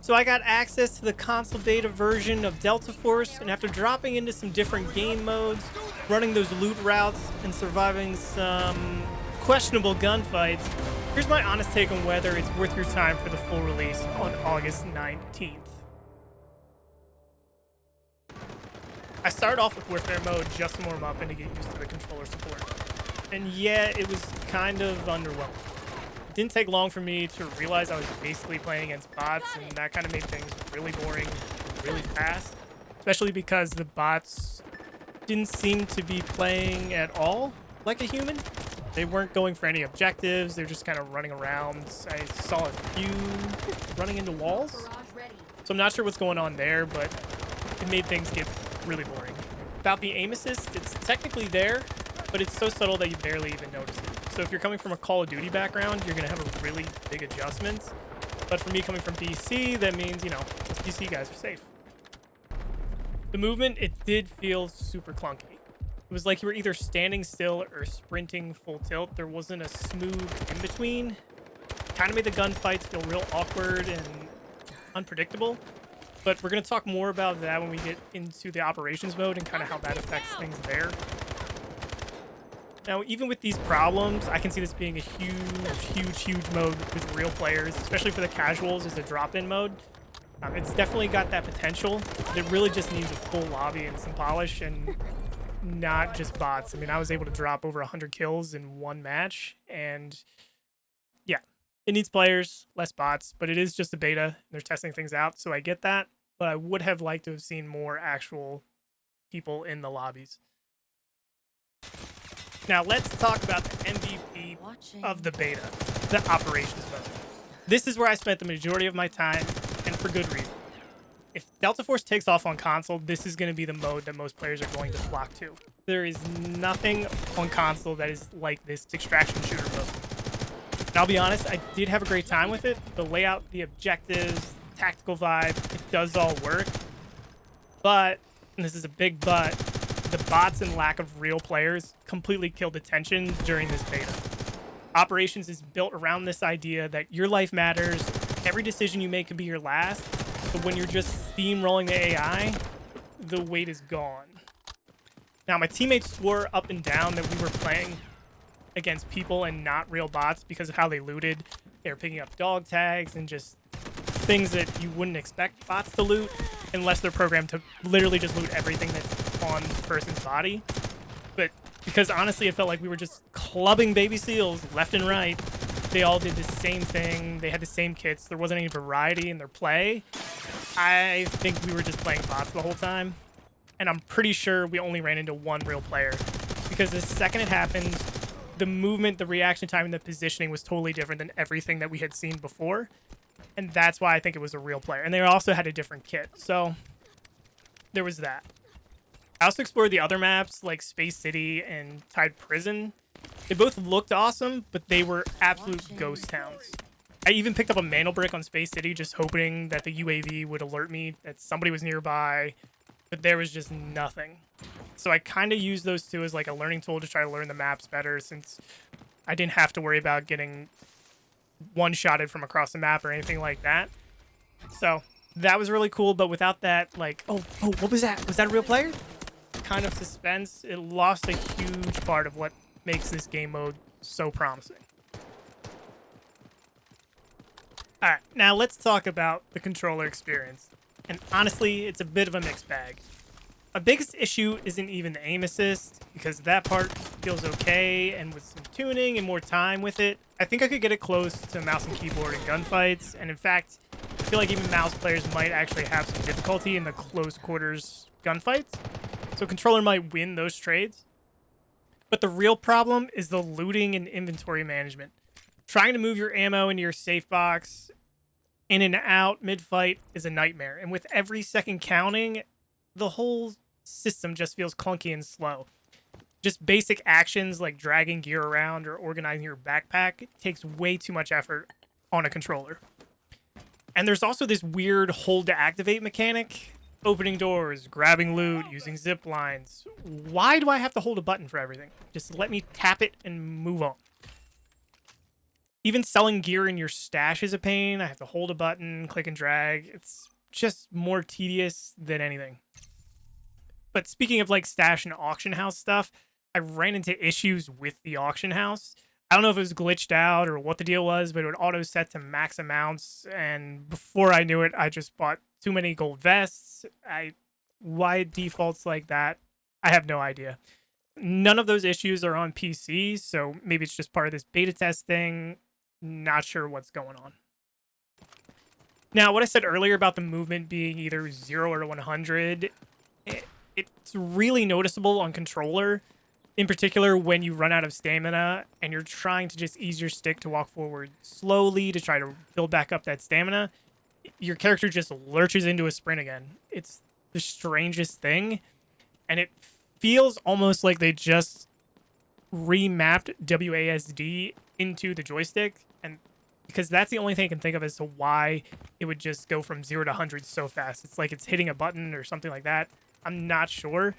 So I got access to the console beta version of Delta Force, and after dropping into some different game modes, running those loot routes, and surviving some questionable gunfights, here's my honest take on whether it's worth your time for the full release on August 19th. I started off with Warfare mode just to warm up and to get used to the controller support. And yeah, it was kind of underwhelming. It didn't take long for me to realize I was basically playing against bots, and that kind of made things really boring really fast. Especially because the bots didn't seem to be playing at all like a human. They weren't going for any objectives. They're just kind of running around. I saw a few running into walls. So I'm not sure what's going on there, but it made things get really boring. About the aim assist, it's technically there, but it's so subtle that you barely even notice it. So if you're coming from a Call of Duty background, you're going to have a really big adjustment. But for me coming from PC, that means, you know, those PC guys are safe. The movement, it did feel super clunky. It was like you were either standing still or sprinting full tilt. There wasn't a smooth in between. Kind of made the gunfights feel real awkward and unpredictable. But we're going to talk more about that when we get into the operations mode and kind of how that affects things there. Now, even with these problems, I can see this being a huge mode with real players, especially for the casuals as a drop-in mode. It's definitely got that potential. It really just needs a full lobby and some polish and not just bots. I mean, I was able to drop over 100 kills in one match, and yeah, it needs players, less bots, but it is just a beta. They're testing things out, so I get that, but I would have liked to have seen more actual people in the lobbies. Now, let's talk about the MVP of the beta, the operations mode. This is where I spent the majority of my time, and for good reason. If Delta Force takes off on console, this is going to be the mode that most players are going to flock to. There is nothing on console that is like this extraction shooter mode. And I'll be honest, I did have a great time with it. The layout, the objectives, tactical vibe, it does all work. But, and this is a big but, the bots and lack of real players completely killed attention during this beta. Operations is built around this idea that your life matters, every decision you make could be your last, but when you're just steamrolling the AI, the weight is gone. Now, my teammates swore up and down that we were playing against people and not real bots because of how they looted. They were picking up dog tags and just things that you wouldn't expect bots to loot unless they're programmed to literally just loot everything that's on the person's body. But because honestly, it felt like we were just clubbing baby seals left and right. They all did the same thing. They had the same kits. There wasn't any variety in their play. I think we were just playing bots the whole time. And I'm pretty sure we only ran into one real player. Because the second it happened, the movement, the reaction time, and the positioning was totally different than everything that we had seen before. And that's why I think it was a real player. And they also had a different kit. So there was that. I also explored the other maps like Space City and Tide Prison. They both looked awesome, but they were absolute ghost towns. I even picked up a mantle brick on Space City just hoping that the UAV would alert me that somebody was nearby, but there was just nothing. So I kind of used those two as like a learning tool to try to learn the maps better, since I didn't have to worry about getting one-shotted from across the map or anything like that. So that was really cool, but without that, like, oh, what was that? Was that a real player? Kind of suspense, it lost a huge part of what makes this game mode so promising. Alright, now let's talk about the controller experience. And honestly, it's a bit of a mixed bag. My biggest issue isn't even the aim assist, because that part feels okay, and with some tuning and more time with it, I think I could get it close to mouse and keyboard in gunfights, and in fact, I feel like even mouse players might actually have some difficulty in the close quarters gunfights. So controller might win those trades. But the real problem is the looting and inventory management. Trying to move your ammo into your safe box in and out mid-fight is a nightmare. And with every second counting, the whole system just feels clunky and slow. Just basic actions like dragging gear around or organizing your backpack takes way too much effort on a controller. And there's also this weird hold to activate mechanic. Opening doors, grabbing loot, using zip lines. Why do I have to hold a button for everything? Just let me tap it and move on. Even selling gear in your stash is a pain. I have to hold a button, click and drag. It's just more tedious than anything. But speaking of like stash and auction house stuff, I ran into issues with the auction house. I don't know if it was glitched out or what the deal was, but it would auto set to max amounts. And before I knew it, I just bought too many gold vests. Why it defaults like that, I have no idea. None of those issues are on PC, so maybe it's just part of this beta test thing. Not sure what's going on. Now, what I said earlier about the movement being either 0 or 100, it's really noticeable on controller, in particular when you run out of stamina and you're trying to just ease your stick to walk forward slowly to try to build back up that stamina. Your character just lurches into a sprint again. It's the strangest thing, and it feels almost like they just remapped WASD into the joystick, and because that's the only thing I can think of as to why it would just go from 0 to 100 so fast. It's like it's hitting a button or something like that. I'm not sure.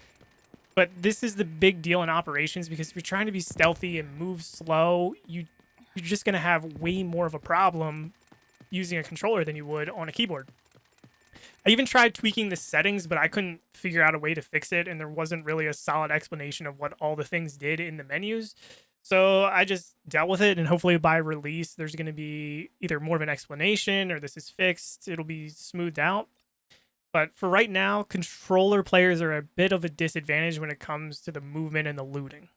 But this is the big deal in operations, because if you're trying to be stealthy and move slow, you're just going to have way more of a problem using a controller than you would on a keyboard. I even tried tweaking the settings, but I couldn't figure out a way to fix it, and there wasn't really a solid explanation of what all the things did in the menus. So I just dealt with it, and hopefully by release, there's going to be either more of an explanation or this is fixed. It'll be smoothed out. But for right now, controller players are a bit of a disadvantage when it comes to the movement and the looting.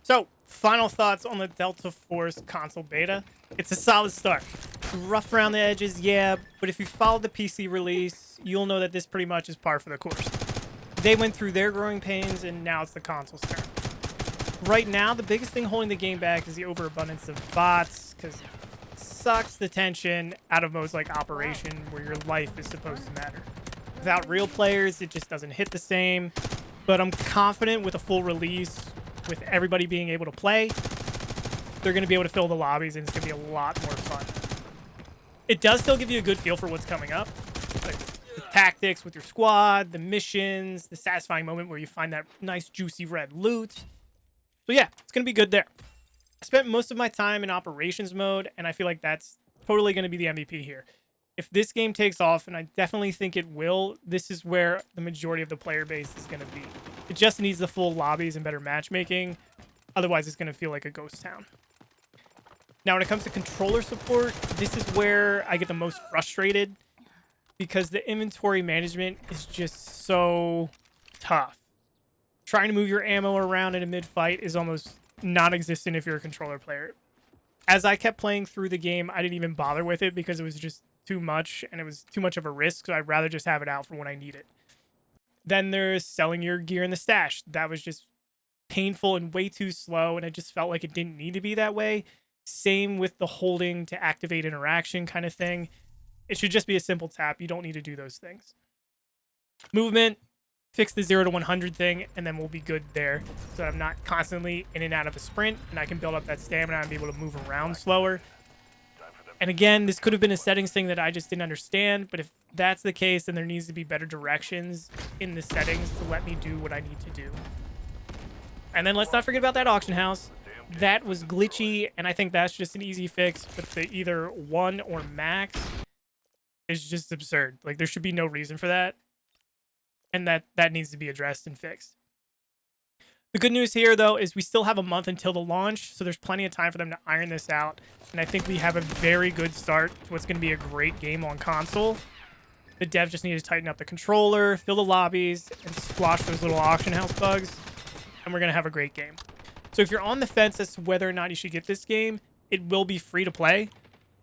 So, final thoughts on the Delta Force console beta. It's a solid start. It's rough around the edges, yeah, but if you followed the PC release, you'll know that this pretty much is par for the course. They went through their growing pains, and now it's the console's turn. Right now, the biggest thing holding the game back is the overabundance of bots, because it sucks the tension out of modes like Operation, where your life is supposed to matter. Without real players, it just doesn't hit the same, but I'm confident with a full release, with everybody being able to play, they're going to be able to fill the lobbies, and it's going to be a lot more fun. It does still give you a good feel for what's coming up. Like the tactics with your squad, the missions, the satisfying moment where you find that nice juicy red loot. So yeah, it's going to be good there. I spent most of my time in operations mode, and I feel like that's totally going to be the MVP here. If this game takes off, and I definitely think it will, this is where the majority of the player base is going to be. It just needs the full lobbies and better matchmaking. Otherwise, it's going to feel like a ghost town. Now, when it comes to controller support, this is where I get the most frustrated, because the inventory management is just so tough. Trying to move your ammo around in a mid-fight is almost non-existent if you're a controller player. As I kept playing through the game, I didn't even bother with it because it was just too much, and it was too much of a risk, so I'd rather just have it out for when I need it. Then there's selling your gear in the stash. That was just painful and way too slow, and it just felt like it didn't need to be that way. Same with the holding to activate interaction kind of thing. It should just be a simple tap. You don't need to do those things. Movement, fix the 0 to 100 thing, and then we'll be good there, so that I'm not constantly in and out of a sprint, and I can build up that stamina and be able to move around slower. And again, this could have been a settings thing that I just didn't understand, but if that's the case, then there needs to be better directions in the settings to let me do what I need to do. And then let's not forget about that auction house. That was glitchy, and I think that's just an easy fix, but the either 1 or max is just absurd. Like, there should be no reason for that, and that needs to be addressed and fixed. The good news here, though, is we still have a month until the launch, so there's plenty of time for them to iron this out. And I think we have a very good start to what's going to be a great game on console. The devs just need to tighten up the controller, fill the lobbies, and squash those little auction house bugs, and we're going to have a great game. So if you're on the fence as to whether or not you should get this game, it will be free to play.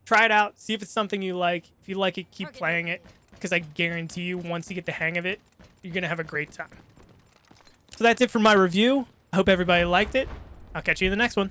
Try it out, see if it's something you like. If you like it, keep playing it, because I guarantee you, once you get the hang of it, you're going to have a great time. So that's it for my review. I hope everybody liked it. I'll catch you in the next one.